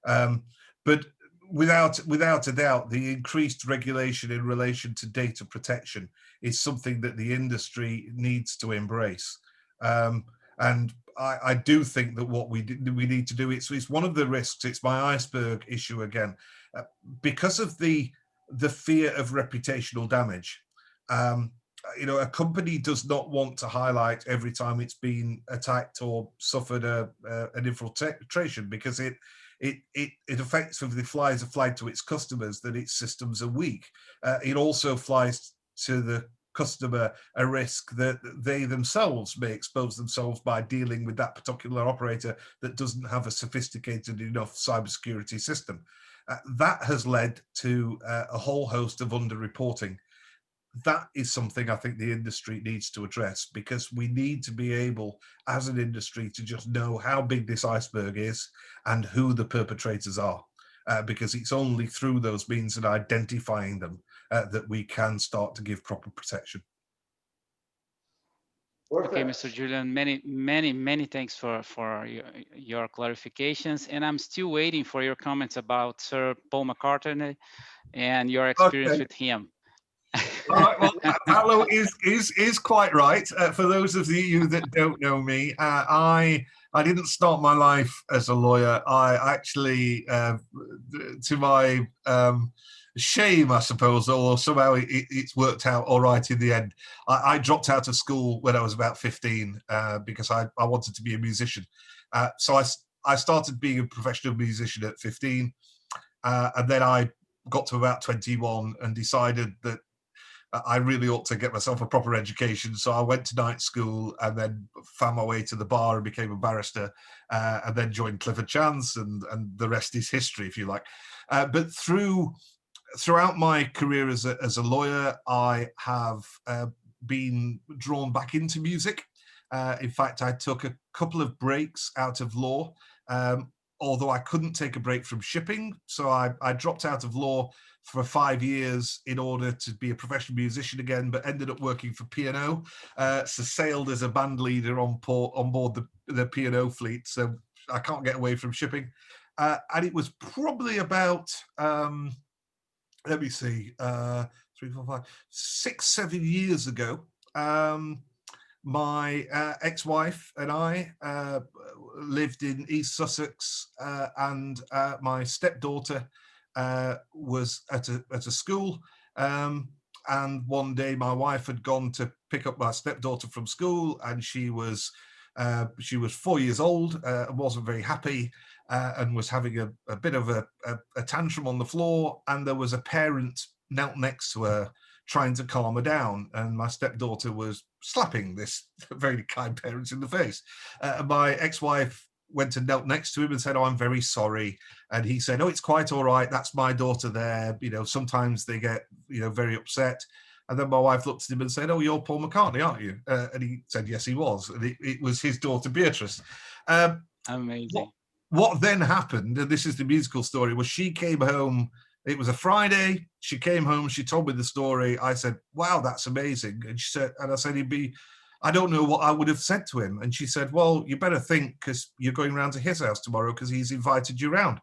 But without a doubt, the increased regulation in relation to data protection is something that the industry needs to embrace. And I do think that what we need to do, it's one of the risks, it's my iceberg issue again, because of the fear of reputational damage. You know, a company does not want to highlight every time it's been attacked or suffered an infiltration, because it effectively flies a flag to its customers that its systems are weak. It also flies to the customer a risk that they themselves may expose themselves by dealing with that particular operator that doesn't have a sophisticated enough cybersecurity system. That has led to a whole host of underreporting. That is something I think the industry needs to address, because we need to be able, as an industry, to just know how big this iceberg is and who the perpetrators are, because it's only through those means and identifying them that we can start to give proper protection. Okay, Mr. Julian, many thanks for your clarifications, and I'm still waiting for your comments about Sir Paul McCartney and your experience with him. All right, well, Paolo is quite right. For those of you that don't know me, I didn't start my life as a lawyer. I actually, to my shame, I suppose, or somehow it's worked out all right in the end, I dropped out of school when I was about 15 because I wanted to be a musician. So I started being a professional musician at 15, and then I got to about 21 and decided that I really ought to get myself a proper education. So I went to night school and then found my way to the bar and became a barrister, and then joined Clifford Chance, and the rest is history, if you like. But throughout my career as a lawyer, I have been drawn back into music. In fact, I took a couple of breaks out of law, although I couldn't take a break from shipping. So I dropped out of law for 5 years in order to be a professional musician again, but ended up working for P&O. So sailed as a band leader on board the P&O fleet. So I can't get away from shipping. And it was probably about, let me see, 3, 4, 5, 6, 7 years ago, my ex-wife and I lived in East Sussex, and my stepdaughter was at a school, and one day my wife had gone to pick up my stepdaughter from school, and she was 4 years old, and wasn't very happy, and was having a bit of a tantrum on the floor, and there was a parent knelt next to her trying to calm her down, and my stepdaughter was slapping this very kind parent in the face. And my ex-wife went and knelt next to him and said, "Oh, I'm very sorry." And he said, "Oh, it's quite all right. That's my daughter there. You know, sometimes they get, you know, very upset." And then my wife looked at him and said, "Oh, you're Paul McCartney, aren't you?" And he said, "Yes, he was." And it was his daughter, Beatrice. Amazing. What then happened, and this is the musical story, was she came home. It was a Friday. She came home. She told me the story. I said, "Wow, that's amazing." And she said, and I said, I don't know what I would have said to him. And she said, "Well, you better think, because you're going round to his house tomorrow because he's invited you round."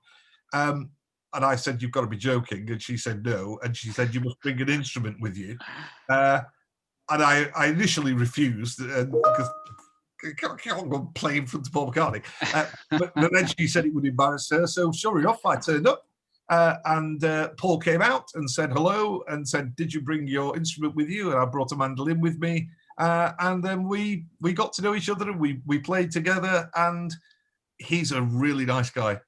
And I said, "You've got to be joking." And she said, "No." And she said, "You must bring an instrument with you." And I initially refused because I can't go play in front of Paul McCartney. But then she said it would embarrass her. So sure enough, I turned up. And Paul came out and said hello and said, "Did you bring your instrument with you?" And I brought a mandolin with me. And then we got to know each other, and we played together. And he's a really nice guy.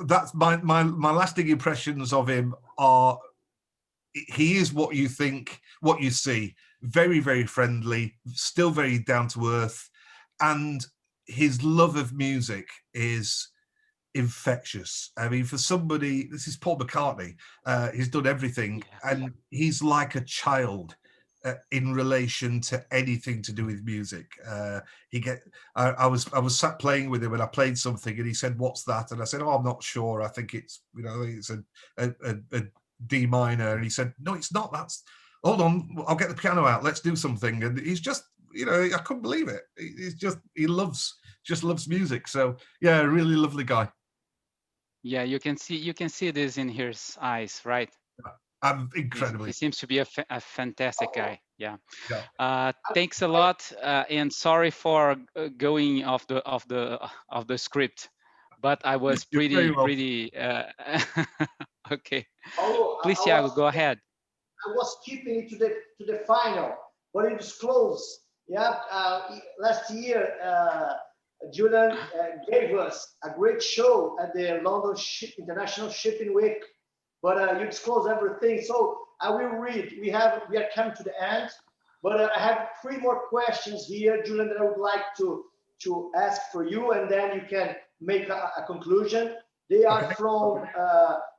That's my lasting impressions of him are, he is what you think, what you see. Very, very friendly, still very down to earth, and his love of music is infectious. I mean, for somebody, this is Paul McCartney. He's done everything, and he's like a child. in relation to anything to do with music. I was sat playing with him and I played something and he said, "What's that?" And I said, "Oh, I'm not sure. I think it's it's a D minor." And he said, "No, it's not. That's hold on. I'll get the piano out. Let's do something." And he's just I couldn't believe it. He loves music. So yeah, really lovely guy. Yeah, you can see this in his eyes, right? I'm He incredibly. seems to be a fantastic guy. Yeah. Yeah. Thanks a lot, and sorry for going off the script, but I was You're very welcome. pretty. Okay, Paulo, please, Thiago, go ahead. I was keeping it to the final, but it was close. Yeah, last year Julian gave us a great show at the London International Shipping Week, but you disclose everything. So I will read. We are coming to the end, but I have 3 more questions here, Julian, that I would like to ask for you, and then you can make a conclusion. They are from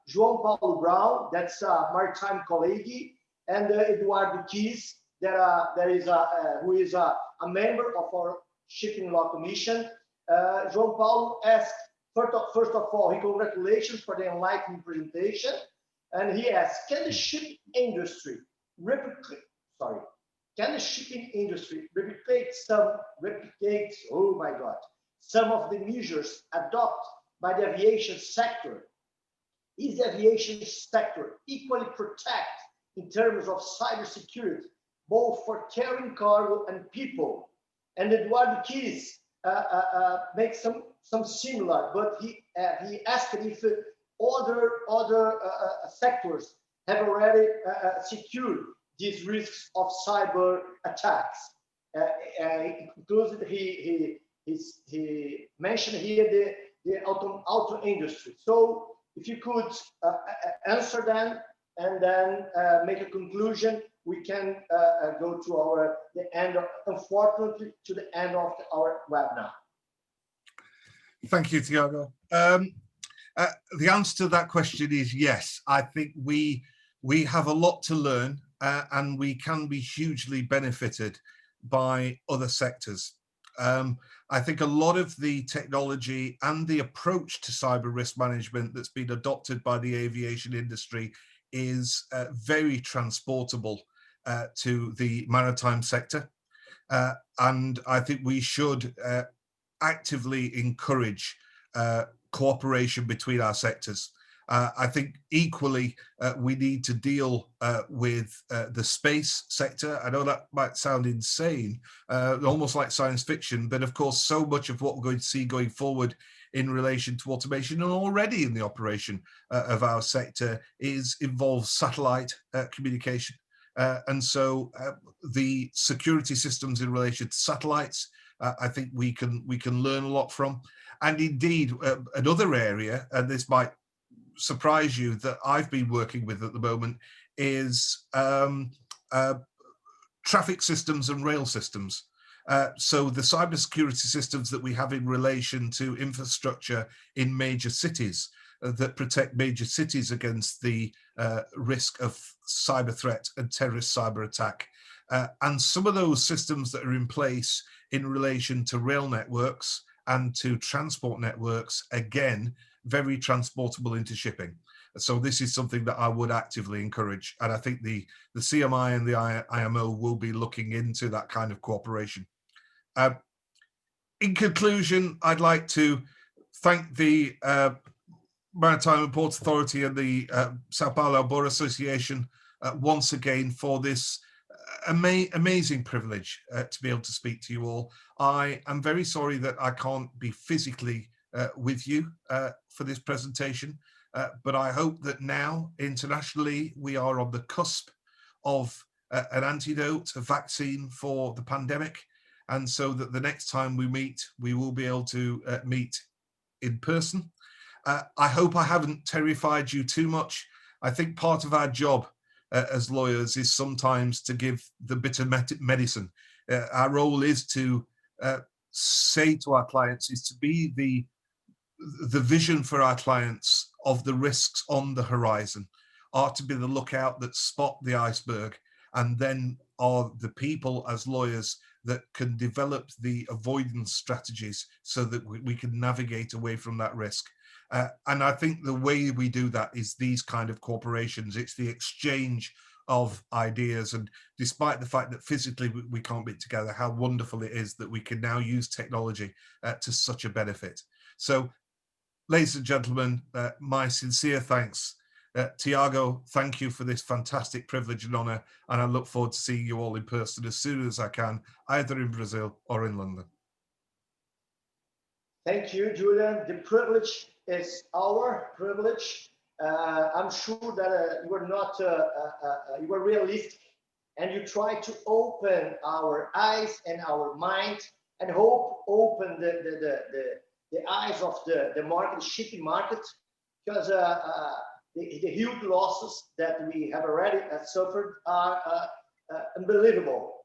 João Paulo Brown, that's a maritime colleague, and Eduardo Keys, who is a member of our Shipping Law Commission. João Paulo asked, first of all, he congratulations for the enlightening presentation, and he asked, can the shipping industry replicate some of the measures adopted by the aviation sector? Is the aviation sector equally protected in terms of cybersecurity, both for carrying cargo and people? And Eduardo Keys makes some similar, but he asked if other sectors have already secured these risks of cyber attacks. Included, he mentioned here the auto industry. So if you could answer them and then make a conclusion, we can go to unfortunately, to the end of our webinar. Thank you, Thiago. The answer to that question is yes. I think we have a lot to learn, and we can be hugely benefited by other sectors. I think a lot of the technology and the approach to cyber risk management that's been adopted by the aviation industry is very transportable to the maritime sector. And I think we should actively encourage cooperation between our sectors. I think equally we need to deal with the space sector. I know that might sound insane, almost like science fiction, but of course so much of what we're going to see going forward in relation to automation and already in the operation of our sector involves satellite communication. And so the security systems in relation to satellites, I think we can learn a lot from. And indeed, another area, and this might surprise you, that I've been working with at the moment is traffic systems and rail systems. So the cybersecurity systems that we have in relation to infrastructure in major cities that protect major cities against the risk of cyber threat and terrorist cyber attack. And some of those systems that are in place in relation to rail networks and to transport networks, again, very transportable into shipping. So this is something that I would actively encourage. And I think the CMI and the IMO will be looking into that kind of cooperation. In conclusion, I'd like to thank the Maritime and Port Authority and the Sao Paulo Board Association once again for this amazing privilege to be able to speak to you all. I am very sorry that I can't be physically with you for this presentation, but I hope that now internationally we are on the cusp of an antidote, a vaccine for the pandemic, and so that the next time we meet, we will be able to meet in person. I hope I haven't terrified you too much. I think part of our job as lawyers is sometimes to give the bitter medicine. Our role is to say to our clients, is to be the vision for our clients of the risks on the horizon, are to be the lookout that spot the iceberg and then are the people as lawyers that can develop the avoidance strategies so that we can navigate away from that risk. And I think the way we do that is these kind of corporations. It's the exchange of ideas, and despite the fact that physically we can't be together, how wonderful it is that we can now use technology to such a benefit. So, ladies and gentlemen, my sincere thanks. Tiago, thank you for this fantastic privilege and honor, and I look forward to seeing you all in person as soon as I can, either in Brazil or in London. Thank you, Julian. The privilege is our privilege. I'm sure that you are not, you are realistic, and you try to open our eyes and our mind, and hope open the eyes of the market, the shipping market, because the huge losses that we have already suffered are unbelievable.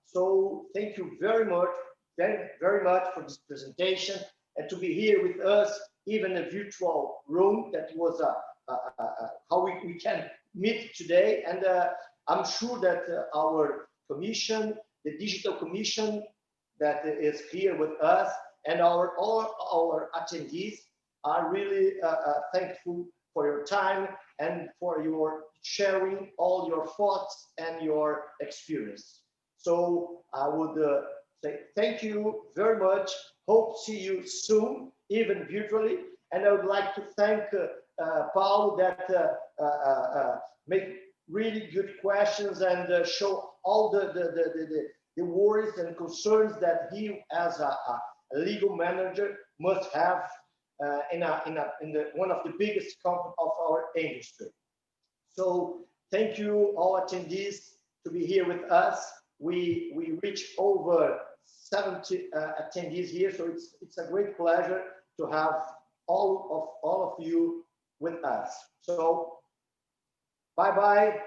So thank you very much for this presentation, and to be here with us, even a virtual room. That was how we can meet today. And I'm sure that our commission, the digital commission that is here with us, and all our attendees are really thankful for your time and for your sharing all your thoughts and your experience. So I would say thank you very much. Hope to see you soon, even virtually. And I would like to thank Paulo that make really good questions and show all the worries and concerns that he, as a legal manager, must have in one of the biggest companies of our industry. So thank you all attendees to be here with us. We reach over 70 attendees here, so it's a great pleasure to have all of you with us. So bye bye.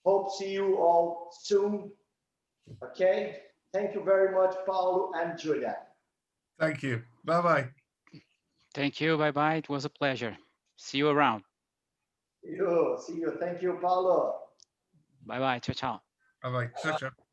Hope see you all soon. Okay. Thank you very much, Paulo and Julia. Thank you. Bye bye. Thank you. Bye bye. It was a pleasure. See you around. See you. Thank you, Paulo. Bye bye. Ciao, ciao. Bye bye. Ciao, ciao.